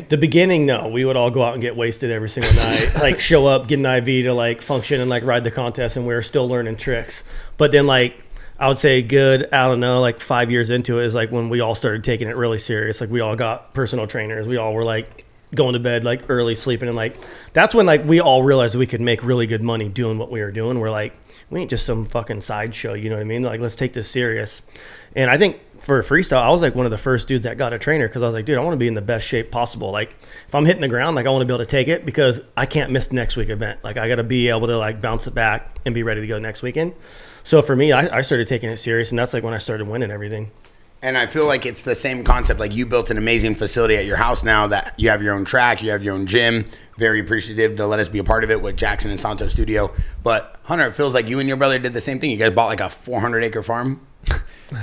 The beginning, no. We would all go out and get wasted every single night. Like show up, get an IV to like function and like ride the contest, and we were still learning tricks. But then like I would say good, I don't know, like 5 years into it is like when we all started taking it really serious. Like we all got personal trainers. We all were like going to bed like early, sleeping, and like that's when like we all realized we could make really good money doing what we were doing. We're like, we ain't just some fucking sideshow, you know what I mean? Like let's take this serious. And I think for freestyle, I was like one of the first dudes that got a trainer because I was like, dude, I want to be in the best shape possible. Like if I'm hitting the ground, like I want to be able to take it because I can't miss the next week event. Like I got to be able to like bounce it back and be ready to go next weekend. So for me, I started taking it serious, and that's like when I started winning everything. And I feel like it's the same concept. Like you built an amazing facility at your house now that you have your own track, you have your own gym. Very appreciative to let us be a part of it with Jaxxon and Santo Studio. But Hunter, it feels like you and your brother did the same thing. You guys bought like a 400-acre farm.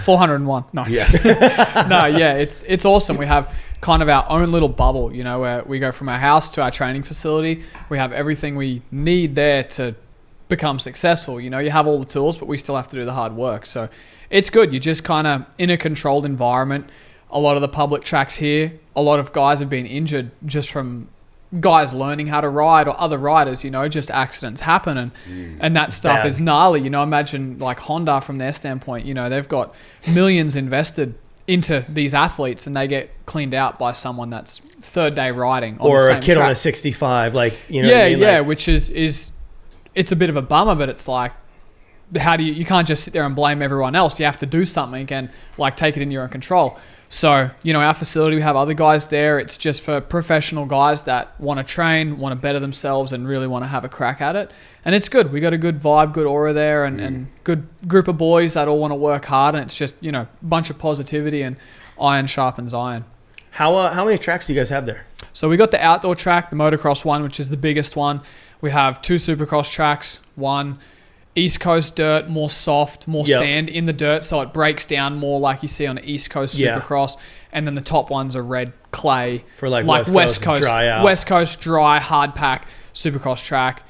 401. Nice. Yeah. No, yeah, it's awesome. We have kind of our own little bubble, you know, where we go from our house to our training facility. We have everything we need there to become successful. You know, you have all the tools, but we still have to do the hard work. So it's good. You're just kind of in a controlled environment. A lot of the public tracks here, a lot of guys have been injured just from guys learning how to ride or other riders, you know, just accidents happen and that stuff is gnarly. You know, imagine like Honda from their standpoint, you know, they've got millions invested into these athletes and they get cleaned out by someone that's third day riding on or the same a kid track. on a 65, like, you know yeah, what I mean? yeah, like, which is it's a bit of a bummer, but it's like, how do you can't just sit there and blame everyone else. You have to do something and like take it in your own control. So, you know, our facility, we have other guys there. It's just for professional guys that want to train, want to better themselves and really want to have a crack at it. And it's good. We got a good vibe, good aura there and good group of boys that all want to work hard. And it's just, you know, a bunch of positivity and iron sharpens iron. How many tracks do you guys have there? So we got the outdoor track, the motocross one, which is the biggest one. We have 2 supercross tracks, one East Coast dirt, more soft, more sand in the dirt, so it breaks down more like you see on the East Coast Supercross. And then the top ones are red clay for like West Coast dry out. West Coast dry hard pack Supercross track.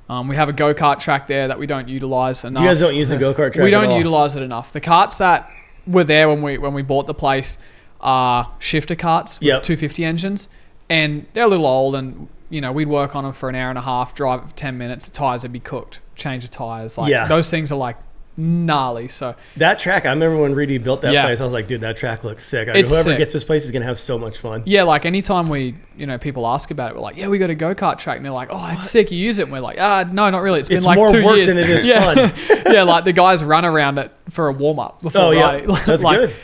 We have a go-kart track there that we don't utilize enough. You guys don't use the go-kart track? We don't utilize it enough. The carts that were there when we bought the place are shifter carts with 250 engines, and they're a little old. And you know, we'd work on them for an hour and a half, drive it for 10 minutes. The tires would be cooked. Change the tires. Like those things are like gnarly. So that track, I remember when Reedy built that place, I was like, dude, that track looks sick. I mean, whoever sick. gets this place is gonna have so much fun. Yeah, like anytime we, you know, people ask about it, we're like, yeah, we got a go-kart track, and they're like, oh, it's sick, you use it, and we're like, no, not really. It's been like more 2 work years than it is fun. Yeah, like the guys run around it for a warm-up before riding. That's like, good.